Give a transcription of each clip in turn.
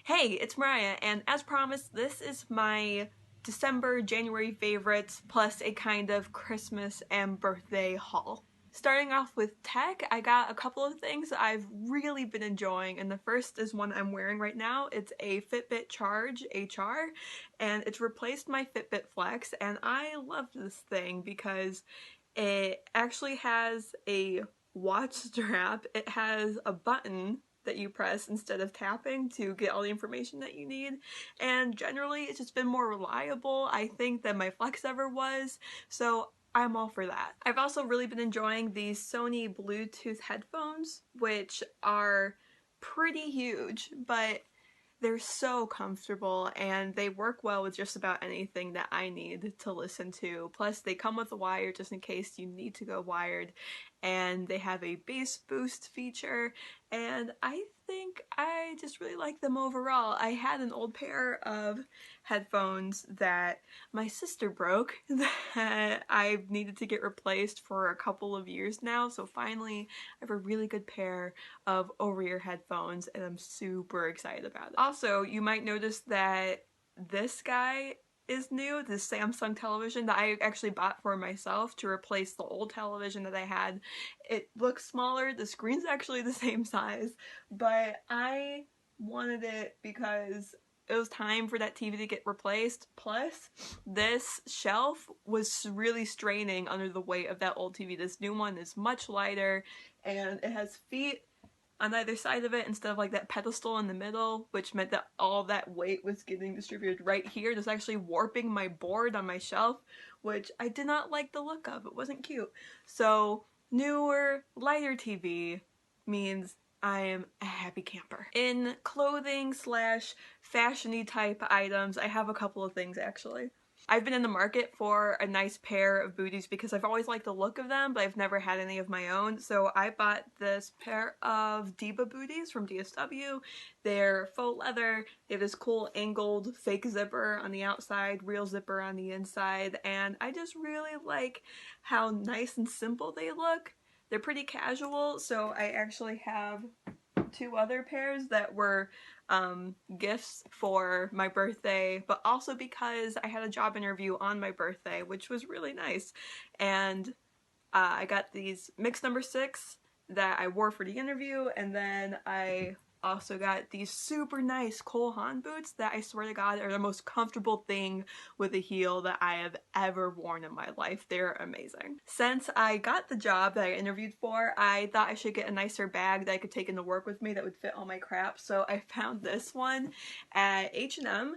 Hey, it's Mariah, and as promised, this is my December, January favorites, plus a kind of Christmas and birthday haul. Starting off with tech, I got a couple of things I've really been enjoying, and the first is one I'm wearing right now. It's a Fitbit Charge HR, and it's replaced my Fitbit Flex, and I love this thing because it actually has a watch strap. It has a button that you press instead of tapping to get all the information that you need, and generally it's just been more reliable, I think, than my Flex ever was, so I'm all for that. I've also really been enjoying these Sony Bluetooth headphones, which are pretty huge, but they're so comfortable and they work well with just about anything that I need to listen to. Plus they come with a wire just in case you need to go wired, and they have a bass boost feature, and I think I just really like them overall. I had an old pair of headphones that my sister broke that I've needed to get replaced for a couple of years now, so finally I have a really good pair of over-ear headphones and I'm super excited about it. Also, you might notice that this guy is new, this Samsung television that I actually bought for myself to replace the old television that I had. It looks smaller, the screen's actually the same size, but I wanted it because it was time for that TV to get replaced. Plus, this shelf was really straining under the weight of that old TV. This new one is much lighter and it has feet on either side of it instead of like that pedestal in the middle, which meant that all that weight was getting distributed right here. It was actually warping my board on my shelf, which I did not like the look of. It wasn't cute. So newer, lighter TV means I am a happy camper. In clothing slash fashion-y type items, I have a couple of things actually. I've been in the market for a nice pair of booties because I've always liked the look of them, but I've never had any of my own. So I bought this pair of Diva booties from DSW. They're faux leather. They have this cool angled fake zipper on the outside, real zipper on the inside, and I just really like how nice and simple they look. They're pretty casual, so I actually have two other pairs that were gifts for my birthday, but also because I had a job interview on my birthday, which was really nice. And I got these mix number 6 that I wore for the interview, and then I also got these super nice Cole Haan boots that I swear to God are the most comfortable thing with a heel that I have ever worn in my life. They're amazing. Since I got the job that I interviewed for, I thought I should get a nicer bag that I could take into work with me that would fit all my crap, so I found this one at H&M.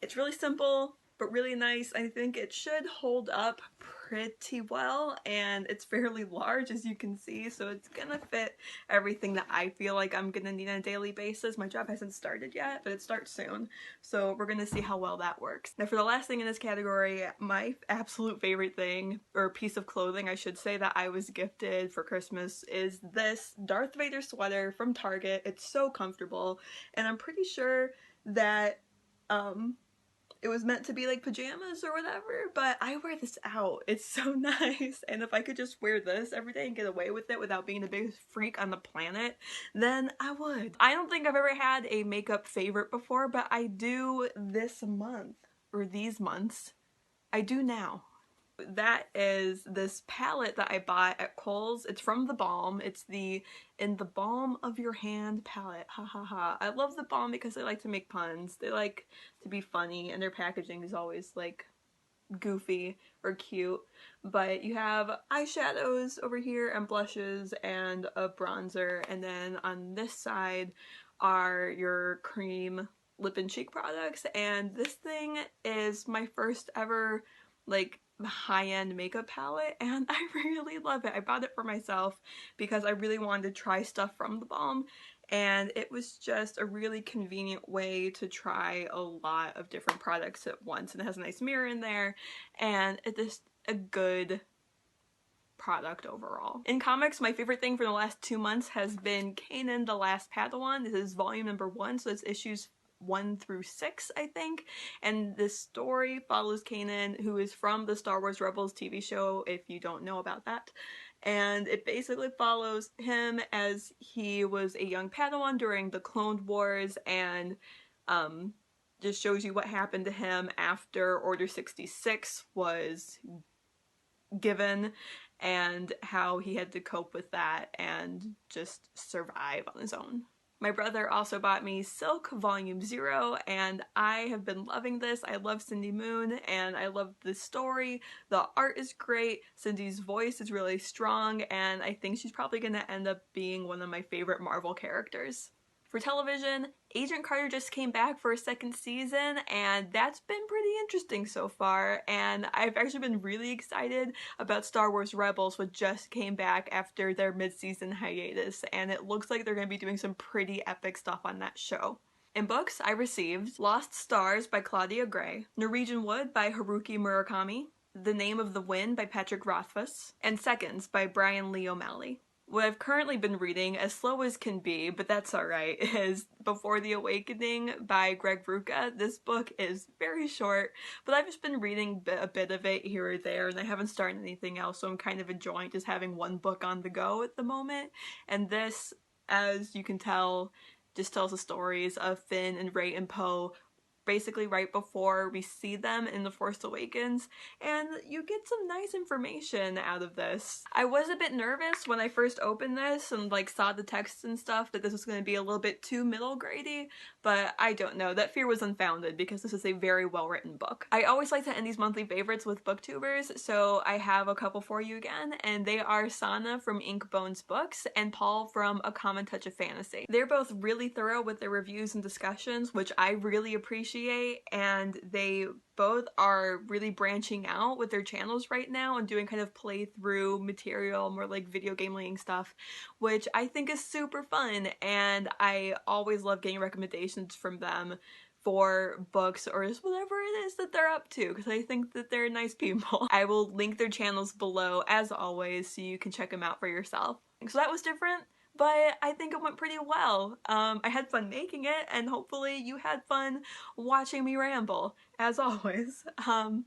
It's really simple, but really nice. I think it should hold up pretty well, and it's fairly large as you can see, so it's gonna fit everything that I feel like I'm gonna need on a daily basis. My job hasn't started yet, but it starts soon, so we're gonna see how well that works. Now for the last thing in this category, my absolute favorite thing, or piece of clothing I should say, that I was gifted for Christmas is this Darth Vader sweater from Target. It's so comfortable, and I'm pretty sure that it was meant to be like pajamas or whatever, but I wear this out. It's so nice, and if I could just wear this every day and get away with it without being the biggest freak on the planet, then I would. I don't think I've ever had a makeup favorite before, but I do this month, or these months. I do now. That is this palette that I bought at Kohl's. It's from The Balm. It's the In the Balm of Your Hand palette. Ha ha ha. I love The Balm because they like to make puns. They like to be funny, and their packaging is always like goofy or cute. But you have eyeshadows over here and blushes and a bronzer, and then on this side are your cream lip and cheek products, and this thing is my first ever like high-end makeup palette, and I really love it. I bought it for myself because I really wanted to try stuff from The Balm, and it was just a really convenient way to try a lot of different products at once, and it has a nice mirror in there, and it's just a good product overall. In comics, my favorite thing for the last 2 months has been Kanan the Last Padawan. This is volume number 1, so it's issues 1 through 6, I think, and this story follows Kanan, who is from the Star Wars Rebels TV show, if you don't know about that, and it basically follows him as he was a young Padawan during the Clone Wars, and just shows you what happened to him after Order 66 was given and how he had to cope with that and just survive on his own. My brother also bought me Silk Volume 0, and I have been loving this. I love Cindy Moon, and I love the story. The art is great, Cindy's voice is really strong, and I think she's probably going to end up being one of my favorite Marvel characters. For television, Agent Carter just came back for a second season, and that's been pretty interesting so far, and I've actually been really excited about Star Wars Rebels, which just came back after their mid-season hiatus, and it looks like they're going to be doing some pretty epic stuff on that show. In books, I received Lost Stars by Claudia Gray, Norwegian Wood by Haruki Murakami, The Name of the Wind by Patrick Rothfuss, and Seconds by Brian Lee O'Malley. What I've currently been reading, as slow as can be, but that's alright, is Before the Awakening by Greg Rucka. This book is very short, but I've just been reading a bit of it here or there, and I haven't started anything else, so I'm kind of enjoying just having one book on the go at the moment. And this, as you can tell, just tells the stories of Finn and Rey and Poe basically right before we see them in The Force Awakens, and you get some nice information out of this. I was a bit nervous when I first opened this and like saw the text and stuff that this was going to be a little bit too middle grady, but I don't know. That fear was unfounded because this is a very well written book. I always like to end these monthly favorites with booktubers, so I have a couple for you again, and they are Sana from Ink Bones Books and Paul from A Common Touch of Fantasy. They're both really thorough with their reviews and discussions, which I really appreciate, and they both are really branching out with their channels right now and doing kind of playthrough material, more like video game laying stuff, which I think is super fun, and I always love getting recommendations from them for books or just whatever it is that they're up to, because I think that they're nice people. I will link their channels below as always so you can check them out for yourself. So that was different, but I think it went pretty well. I had fun making it, and hopefully you had fun watching me ramble, as always. I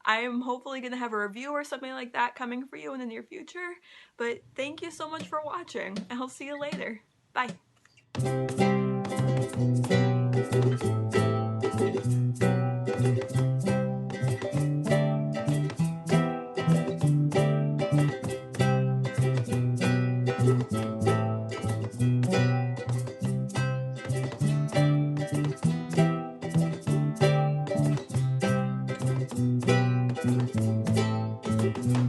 am hopefully going to have a review or something like that coming for you in the near future, but thank you so much for watching, and I'll see you later. Bye!